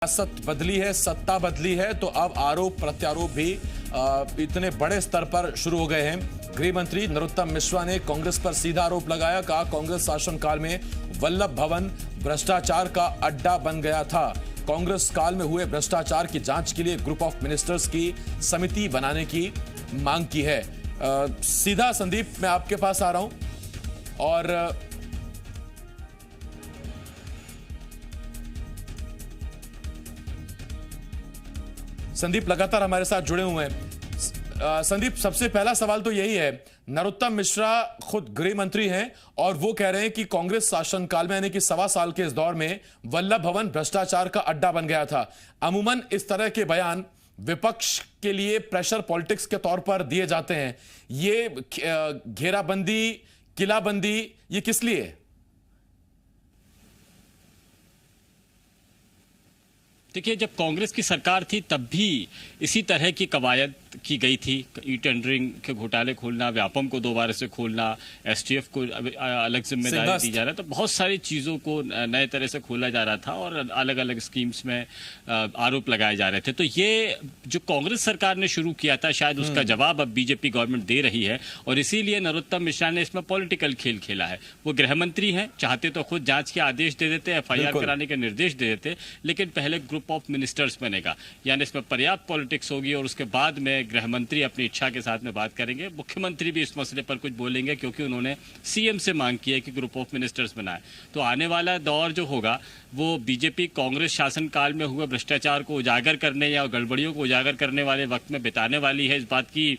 सियासत बदली है, सत्ता बदली है, तो अब आरोप प्रत्यारोप भी इतने बड़े स्तर पर शुरू हो गए हैं। गृह मंत्री नरोत्तम मिश्रा ने कांग्रेस पर सीधा आरोप लगाया। कहा कांग्रेस शासनकाल में वल्लभ भवन भ्रष्टाचार का अड्डा बन गया था। कांग्रेस काल में हुए भ्रष्टाचार की जांच के लिए ग्रुप ऑफ मिनिस्टर्स की समिति बनाने की मांग की है। सीधा संदीप, मैं आपके पास आ रहा हूं और संदीप लगातार हमारे साथ जुड़े हुए हैं। संदीप, सबसे पहला सवाल तो यही है, नरोत्तम मिश्रा खुद गृह मंत्री हैं और वो कह रहे हैं कि कांग्रेस शासनकाल में यानी कि 1.25 साल के इस दौर में वल्लभ भवन भ्रष्टाचार का अड्डा बन गया था। अमूमन इस तरह के बयान विपक्ष के लिए प्रेशर पॉलिटिक्स के तौर पर दिए जाते हैं। ये घेराबंदी, किलाबंदी, ये किस लिए? देखिए, जब कांग्रेस की सरकार थी तब भी इसी तरह की कवायद की गई थी। ई टेंडरिंग के घोटाले खोलना, व्यापम को दोबारा से खोलना, एसटीएफ को अलग जिम्मेदारी दी जा रहा है, तो बहुत सारी चीज़ों को नए तरह से खोला जा रहा था और अलग अलग स्कीम्स में आरोप लगाए जा रहे थे। तो ये जो कांग्रेस सरकार ने शुरू किया था, शायद उसका जवाब अब बीजेपी गवर्नमेंट दे रही है और इसीलिए नरोत्तम मिश्रा ने इसमें पॉलिटिकल खेल खेला है। वो गृह मंत्री हैं, चाहते तो खुद जांच के आदेश दे देते, एफआईआर कराने के निर्देश दे देते, लेकिन पहले ग्रुप ऑफ मिनिस्टर्स बनेगा, यानी इसमें पर्याप्त पॉलिटिक्स होगी और उसके बाद में गृह मंत्री अपनी इच्छा के साथ में बात करेंगे। मुख्यमंत्री भी इस मसले पर कुछ बोलेंगे क्योंकि उन्होंने सीएम से मांग की है कि ग्रुप ऑफ मिनिस्टर्स बनाए। तो आने वाला दौर जो होगा वो बीजेपी कांग्रेस शासनकाल में हुए भ्रष्टाचार को उजागर करने या गड़बड़ियों को उजागर करने वाले वक्त में बिताने वाली है। इस बात की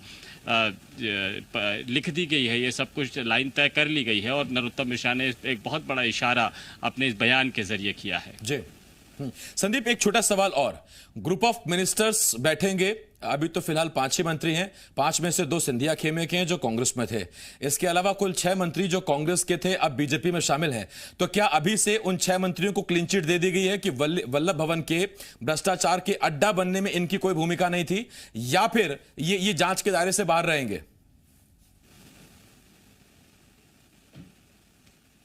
लिख दी गई है, ये सब कुछ लाइन तय कर ली गई है और नरोत्तम मिश्रा ने एक बहुत बड़ा इशारा अपने इस बयान के जरिए किया है। जी संदीप, एक छोटा सवाल और, ग्रुप ऑफ मिनिस्टर्स बैठेंगे, अभी तो फिलहाल 5 ही मंत्री हैं, 5 में से 2 सिंधिया खेमे के हैं जो कांग्रेस में थे, इसके अलावा कुल 6 मंत्री जो कांग्रेस के थे अब बीजेपी में शामिल हैं। तो क्या अभी से उन 6 मंत्रियों को क्लीन चिट दे दी गई है कि वल्लभ भवन के भ्रष्टाचार के अड्डा बनने में इनकी कोई भूमिका नहीं थी, या फिर ये जांच के दायरे से बाहर रहेंगे?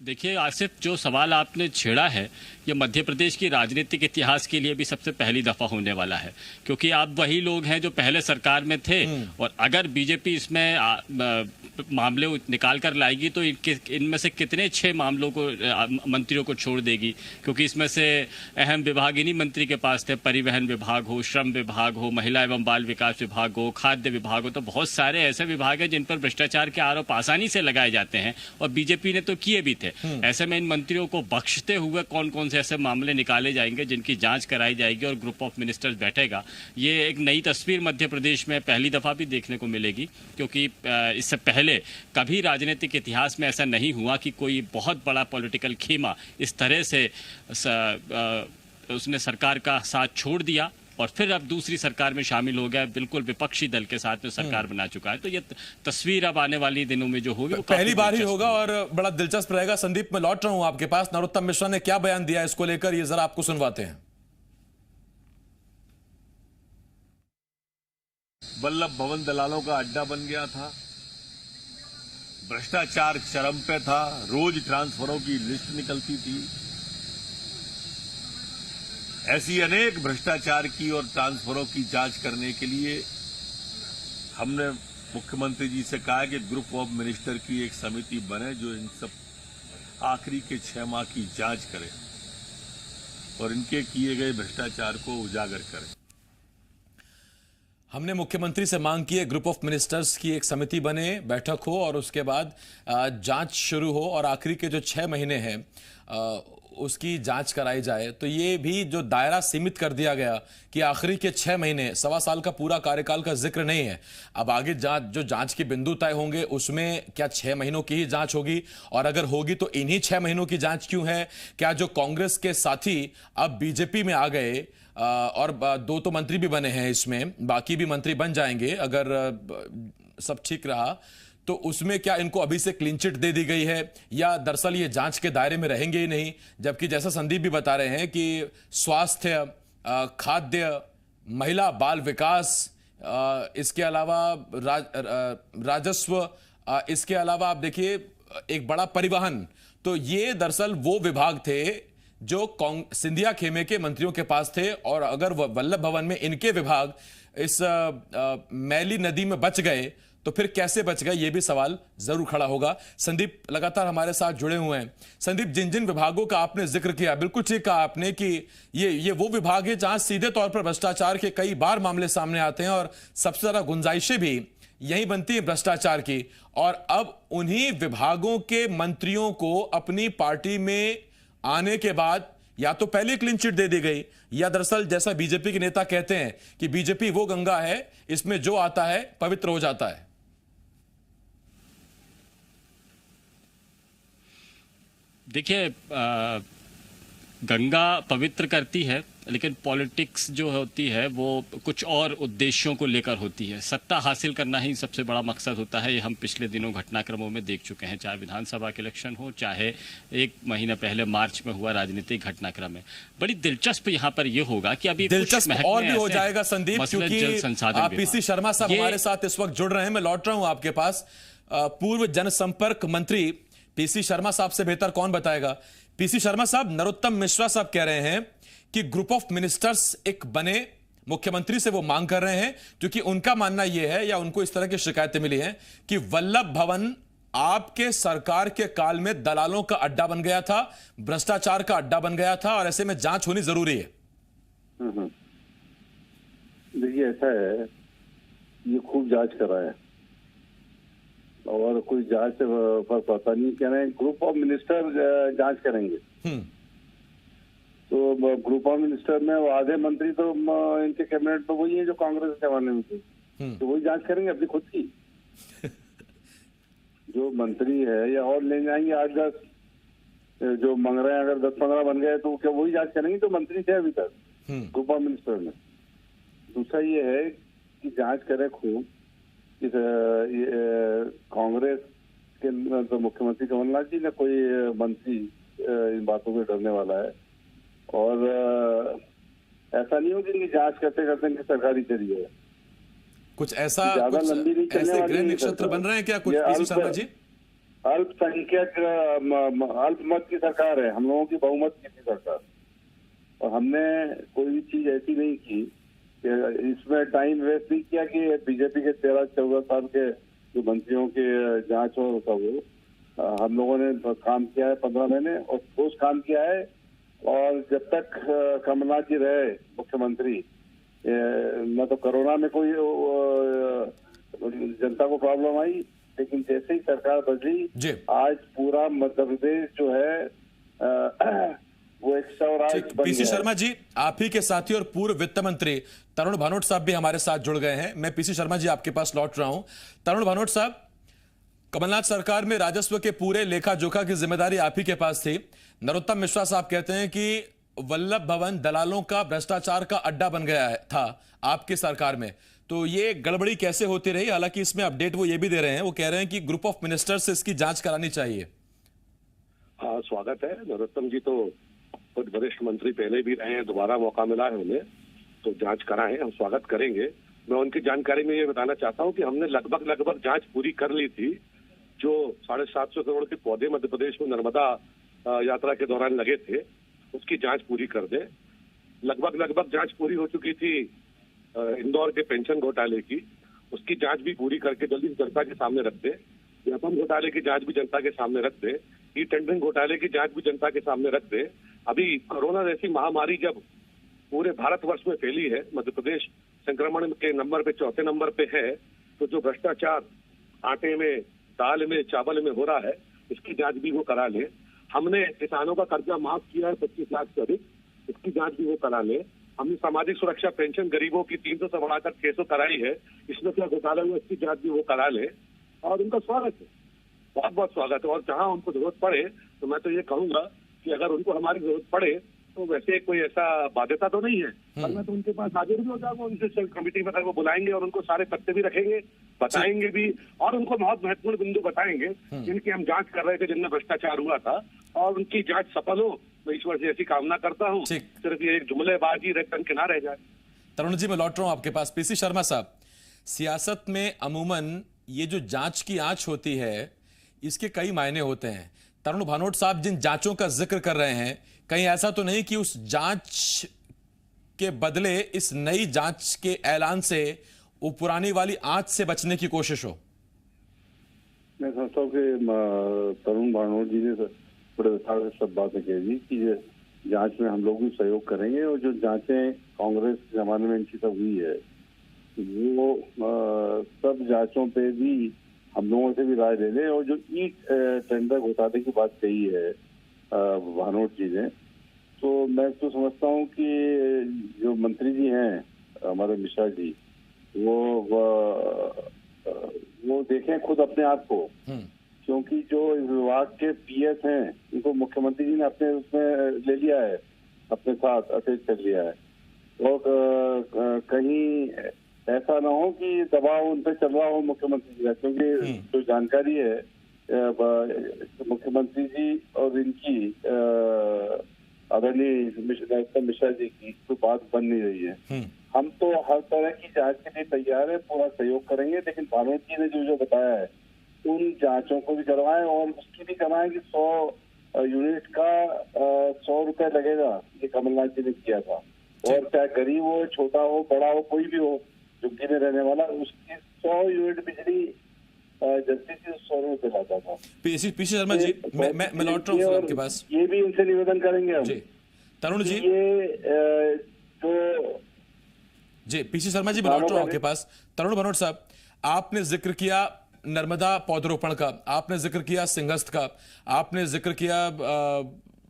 देखिए आसिफ, जो सवाल आपने छेड़ा है ये मध्य प्रदेश की राजनीतिक इतिहास के लिए भी सबसे पहली दफा होने वाला है, क्योंकि आप वही लोग हैं जो पहले सरकार में थे और अगर बीजेपी इसमें मामले निकाल कर लाएगी तो इनमें से कितने 6 मामलों को मंत्रियों को छोड़ देगी, क्योंकि इसमें से अहम विभाग इन्हीं मंत्री के पास थे। परिवहन विभाग हो, श्रम विभाग हो, महिला एवं बाल विकास विभाग हो, खाद्य विभाग हो, तो बहुत सारे ऐसे विभाग हैं जिन पर भ्रष्टाचार के आरोप आसानी से लगाए जाते हैं और बीजेपी ने तो किए भी थे। ऐसे में इन मंत्रियों को बख्शते हुए कौन कौन से ऐसे मामले निकाले जाएंगे जिनकी जांच कराई जाएगी और ग्रुप ऑफ मिनिस्टर्स बैठेगा, ये एक नई तस्वीर मध्य प्रदेश में पहली दफा भी देखने को मिलेगी, क्योंकि इससे पहले कभी राजनीतिक इतिहास में ऐसा नहीं हुआ कि कोई बहुत बड़ा पॉलिटिकल खेमा इस तरह से उसने सरकार का साथ छोड़ दिया और फिर अब दूसरी सरकार में शामिल हो गया, बिल्कुल विपक्षी दल के साथ में सरकार बना चुका है। तो ये तस्वीर अब आने वाली दिनों में जो होगी वो पहली बार ही होगा और बड़ा दिलचस्प रहेगा। संदीप, मैं लौट रहा हूं आपके पास। नरोत्तम मिश्रा ने क्या बयान दिया इसको लेकर, ये जरा आपको सुनवाते हैं। वल्लभ भवन दलालों का अड्डा बन गया था, भ्रष्टाचार चरम पे था, रोज ट्रांसफरों की लिस्ट निकलती थी। ऐसी अनेक भ्रष्टाचार की और ट्रांसफरों की जांच करने के लिए हमने मुख्यमंत्री जी से कहा कि ग्रुप ऑफ मिनिस्टर की एक समिति बने जो इन सब आखिरी के 6 माह की जांच करे और इनके किए गए भ्रष्टाचार को उजागर करे। हमने मुख्यमंत्री से मांग की है ग्रुप ऑफ मिनिस्टर्स की एक समिति बने, बैठक हो और उसके बाद जांच शुरू हो और आखिरी के जो 6 महीने हैं उसकी जांच कराई जाए। तो ये भी जो दायरा सीमित कर दिया गया कि आखिरी के 6 महीने, 1.25 साल का पूरा कार्यकाल का जिक्र नहीं है। अब आगे जो जांच के बिंदु तय होंगे उसमें क्या 6 महीनों की ही जांच होगी, और अगर होगी तो इन्हीं 6 महीनों की जांच क्यों है? क्या जो कांग्रेस के साथी अब बीजेपी में आ गए और 2 तो मंत्री भी बने हैं, इसमें बाकी भी मंत्री बन जाएंगे अगर सब ठीक रहा, तो उसमें क्या इनको अभी से क्लीन चिट दे दी गई है या दरअसल ये जांच के दायरे में रहेंगे ही नहीं? जबकि जैसा संदीप भी बता रहे हैं कि स्वास्थ्य, खाद्य, महिला बाल विकास, इसके अलावा राजस्व, इसके अलावा आप देखिए एक बड़ा परिवहन, तो ये दरअसल वो विभाग थे जो सिंधिया खेमे के मंत्रियों के पास थे, और अगर वल्लभ भवन में इनके विभाग इस मैली नदी में बच गए तो फिर कैसे बच गए, यह भी सवाल जरूर खड़ा होगा। संदीप लगातार हमारे साथ जुड़े हुए हैं। संदीप, जिन जिन विभागों का आपने जिक्र किया, बिल्कुल ठीक कहा आपने कि ये वो विभाग है जहां सीधे तौर पर भ्रष्टाचार के कई बार मामले सामने आते हैं और सबसे ज्यादा गुंजाइशें भी यही बनती है भ्रष्टाचार की। और अब उन्हीं विभागों के मंत्रियों को अपनी पार्टी में आने के बाद या तो पहले क्लीन चिट दे दी गई, या दरअसल जैसा बीजेपी के नेता कहते हैं कि बीजेपी वो गंगा है, इसमें जो आता है पवित्र हो जाता है। देखिए, गंगा पवित्र करती है, लेकिन पॉलिटिक्स जो होती है वो कुछ और उद्देश्यों को लेकर होती है। सत्ता हासिल करना ही सबसे बड़ा मकसद होता है। ये हम पिछले दिनों घटनाक्रमों में देख चुके हैं, चाहे विधानसभा के इलेक्शन हो, चाहे एक महीना पहले मार्च में हुआ राजनीतिक घटनाक्रम है। बड़ी दिलचस्प यहाँ पर यह होगा कि अभी दिलचस्प और भी हो जाएगा संदीप, क्योंकि पीसी शर्मा साहब हमारे साथ इस वक्त जुड़ रहे हैं। मैं लौट रहा हूं आपके पास। पूर्व जनसंपर्क मंत्री पीसी शर्मा साहब से बेहतर कौन बताएगा। पीसी शर्मा साहब, नरोत्तम मिश्रा साहब कह रहे हैं कि ग्रुप ऑफ मिनिस्टर्स एक बने, मुख्यमंत्री से वो मांग कर रहे हैं, क्योंकि उनका मानना यह है, या उनको इस तरह की शिकायतें मिली हैं कि वल्लभ भवन आपके सरकार के काल में दलालों का अड्डा बन गया था, भ्रष्टाचार का अड्डा बन गया था, और ऐसे में जांच होनी जरूरी है। देखिए, ऐसा है, ये खूब जांच कर रहा है और कोई जांच पर पता नहीं, कह रहे हैं ग्रुप ऑफ मिनिस्टर जांच करेंगे। तो ग्रुप ऑफ मिनिस्टर में वो आधे मंत्री तो इनके कैबिनेट में वही है जो कांग्रेस के जमाने में थे, तो वही जांच करेंगे अपनी खुद की। जो मंत्री है या और ले जाएंगे 8-10 जो मांग रहे हैं, अगर 10-15 बन गए तो क्या वही जांच करेंगे तो मंत्री थे अभी तक ग्रुप ऑफ मिनिस्टर में। दूसरा ये है कि जांच करे खूब कि कांग्रेस के तो मुख्यमंत्री कमलनाथ जी ने कोई मंत्री इन बातों से डरने वाला है, और ऐसा नहीं हो कि इनकी जांच करते करते इनकी सरकारी चली है। कुछ ऐसा ज्यादा लंबी नहीं चलने ऐसे वाली गृह नक्षत्र बन रहे हैं क्या कुछ पीसी शर्मा जी? अल्पसंख्यक अल्पमत की सरकार है, हम लोगों की बहुमत की सरकार, और हमने कोई भी चीज ऐसी नहीं की, इसमें टाइम वेस्ट नहीं किया कि बीजेपी के 13-14 साल के जो मंत्रियों के जांच हो सब हो। हम लोगों ने काम किया है 15 महीने और ठोस काम किया है, और जब तक कमलनाथ जी रहे मुख्यमंत्री, न तो कोरोना में कोई जनता को प्रॉब्लम आई, लेकिन जैसे ही सरकार बदली आज पूरा मध्य प्रदेश जो है वो 100 पीसी शर्मा जी, आप ही के साथी और पूर्व वित्त मंत्री तरुण भानोट साहब भी हमारे साथ जुड़ गए हैं। मैं पीसी शर्मा जी आपके पास लौट रहा हूं। तरुण भानोट साहब, कमलनाथ सरकार में राजस्व के पूरे लेखा जोखा की जिम्मेदारी आप ही के पास थी। नरोत्तम मिश्रा साहब कहते हैं कि वल्लभ भवन दलालों का भ्रष्टाचार का अड्डा बन गया था आपकी सरकार में, तो ये गड़बड़ी कैसे होती रही? हालांकि इसमें अपडेट वो ये भी दे रहे हैं, वो कह रहे हैं कि ग्रुप ऑफ मिनिस्टर्स से इसकी जांच करानी चाहिए। हाँ, स्वागत है। नरोत्तम जी तो कुछ वरिष्ठ मंत्री पहले भी रहे हैं, दोबारा मौका मिला है उन्हें, तो जांच कराएं, हम स्वागत करेंगे। मैं उनकी जानकारी में ये बताना चाहता हूँ कि हमने लगभग जांच पूरी कर ली थी। जो 750 करोड़ के पौधे मध्य प्रदेश में नर्मदा यात्रा के दौरान लगे थे, उसकी जांच पूरी कर दे। लगभग जांच पूरी हो चुकी थी इंदौर के पेंशन घोटाले की, उसकी जांच भी पूरी करके जल्दी जनता के सामने रख दे। व्यापम घोटाले की जांच भी जनता के सामने रख दे। ई टेंडरिंग घोटाले की जांच भी जनता के सामने रख दे। अभी कोरोना जैसी महामारी जब पूरे भारतवर्ष में फैली है, मध्य प्रदेश संक्रमण के नंबर पे 4थे नंबर पे है, तो जो भ्रष्टाचार आटे में, दाल में, चावल में हो रहा है, इसकी जांच भी वो करा ले। हमने किसानों का कर्जा माफ किया है 25 लाख से अधिक, इसकी जांच भी वो करा ले। हमने सामाजिक सुरक्षा पेंशन गरीबों की 300 से बढ़ाकर 600 कराई है, इसमें क्या घोटाला हुआ, इसकी जांच भी वो करा ले। और उनका स्वागत है, बहुत बहुत स्वागत है। और जहां उनको जरूरत पड़े तो मैं तो ये कहूंगा कि अगर उनको हमारी जरूरत पड़े तो वैसे कोई ऐसा बाध्यता तो नहीं है, पर मैं तो उनके पास हाजिर भी हो जाऊंगा। उनसे कमेटी में अगर वो बुलाएंगे और उनको सारे तथ्य भी रखेंगे, बताएंगे भी, और उनको बहुत महत्वपूर्ण बिंदु बताएंगे जिनकी हम जांच कर रहे थे, जिनमें भ्रष्टाचार हुआ था, और उनकी जांच सफल हो। मैं ईश्वर से ऐसी कामना करता हूँ, सिर्फ ये एक जुमलेबाजी रटन के ना रह जाए। तरुण जी, मैं लौट रहा हूं आपके पास। पीसी शर्मा साहब, सियासत में अमूमन ये जो जांच की आंच होती है, इसके कई मायने होते हैं। तरुण भानोट साहब जिन जांचों का जिक्र कर रहे हैं, कहीं ऐसा तो नहीं कि उस जांच के बदले इस नई जांच के ऐलान से वो पुरानी वाली आंच से बचने की कोशिश हो? मैं समझता हूँ कि तरुण भानोट जी ने बड़े विस्तार से सब बातें कह दी कि ये जांच में हम लोग भी सहयोग करेंगे, और जो जांचें कांग्रेस के जमाने में इनकी सब हुई है वो सब जांचों पे भी हम लोगों से भी राय ले लें। और जो ई टेंडर घोटाले की बात कही है भानोट जी ने, तो मैं तो समझता हूँ कि जो मंत्री जी हैं हमारे मिश्रा जी, वो देखें खुद अपने आप को, क्योंकि जो इस विभाग के पीएस हैं उनको मुख्यमंत्री जी ने अपने उसमें ले लिया है, अपने साथ अटैच कर लिया है। और कहीं ऐसा ना हो कि दबाव उन पर चल रहा हो मुख्यमंत्री जी का, क्योंकि जो जानकारी है मुख्यमंत्री जी और इनकी आदरणीय मिश्रा जी की तो बात बन नहीं रही है। हम तो हर तरह की जांच के लिए तैयार है, पूरा सहयोग करेंगे, लेकिन भानोट जी ने जो बताया है उन जांचों को भी करवाएं, और उसकी भी करवाएं कि 100 यूनिट का 100 रुपए लगेगा, ये कमलनाथ जी ने किया था। और चाहे गरीब हो, छोटा हो, बड़ा हो, कोई भी हो झुग्गी में रहने वाला, उसकी 100 यूनिट बिजली जल्दी से 100 रुपए लाता था। पीसी शर्मा जी, मैं लौट रहा हूँ आपके पास। ये भी इनसे निवेदन करेंगे हम जी। तरुण जी, ये तो जी पीसी शर्मा जी, मैं लौट रहा हूँ आपके पास। तरुण भानोट साहब, आपने जिक्र किया नर्मदा पौधरोपण का, आपने जिक्र किया सिंहस्थ का, आपने जिक्र किया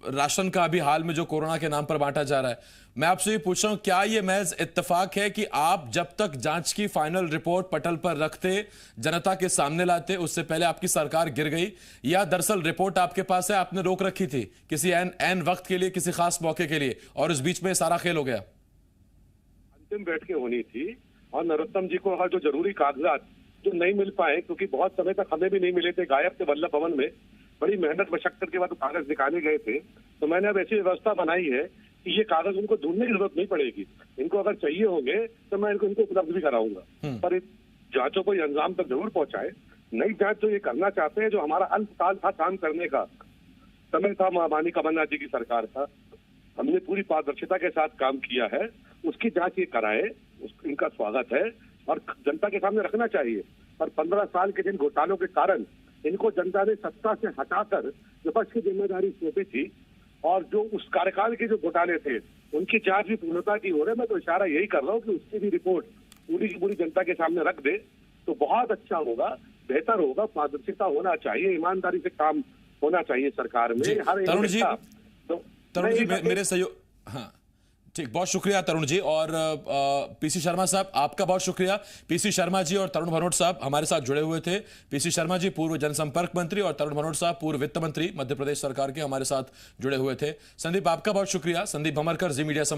राशन का अभी हाल में जो कोरोना के नाम पर बांटा जा रहा है। मैं आपसे ये पूछ रहा हूं, क्या ये महज इत्तेफाक है कि आप जब तक जांच की फाइनल रिपोर्ट पटल पर रखते, जनता के सामने लाते, उससे पहले आपकी सरकार गिर गई, या दरअसल रिपोर्ट आपके पास है, आपने रोक रखी थी किसी ऐन वक्त के लिए, किसी खास मौके के लिए, और इस बीच में सारा खेल हो गया? अंतिम बैठकें होनी थी और नरोत्तम जी को जो जरूरी कागजात जो नहीं मिल पाए, क्योंकि बहुत समय तक हमें भी नहीं मिले थे, गायब थे वल्लभ भवन में, बड़ी मेहनत मशक्कत के बाद कागज निकाले गए थे। तो मैंने अब ऐसी व्यवस्था बनाई है कि ये कागज उनको ढूंढने की जरूरत नहीं पड़ेगी। इनको अगर चाहिए होंगे तो मैं इनको उपलब्ध भी कराऊंगा, पर इन जांचों को अंजाम तक जरूर पहुंचाए। नई जांच जो ये करना चाहते हैं, जो हमारा अल्पकाल था काम करने का, समय था माननीय कमलनाथ जी की सरकार का, हमने पूरी पारदर्शिता के साथ काम किया है, उसकी जांच ये कराए, इनका स्वागत है और जनता के सामने रखना चाहिए। पर 15 साल के जिन घोटालों के कारण इनको जनता ने सत्ता से हटाकर विपक्ष की जिम्मेदारी सौंपी थी, और जो उस कार्यकाल के जो घोटाले थे उनकी जांच भी पूर्णता की हो रही है। मैं तो इशारा यही कर रहा हूँ कि उसकी भी रिपोर्ट पूरी की पूरी जनता के सामने रख दे तो बहुत अच्छा होगा, बेहतर होगा। पारदर्शिता होना चाहिए, ईमानदारी से काम होना चाहिए सरकार में। हर तरुण जी, तरुण जी मेरे सहयोग, हाँ ठीक, बहुत शुक्रिया तरुण जी। और पीसी शर्मा साहब, आपका बहुत शुक्रिया। पीसी शर्मा जी और तरुण भानोट साहब हमारे साथ जुड़े हुए थे। पीसी शर्मा जी पूर्व जनसंपर्क मंत्री और तरुण भानोट साहब पूर्व वित्त मंत्री मध्य प्रदेश सरकार के हमारे साथ जुड़े हुए थे। संदीप, आपका बहुत शुक्रिया। संदीप भमरकर, जी मीडिया।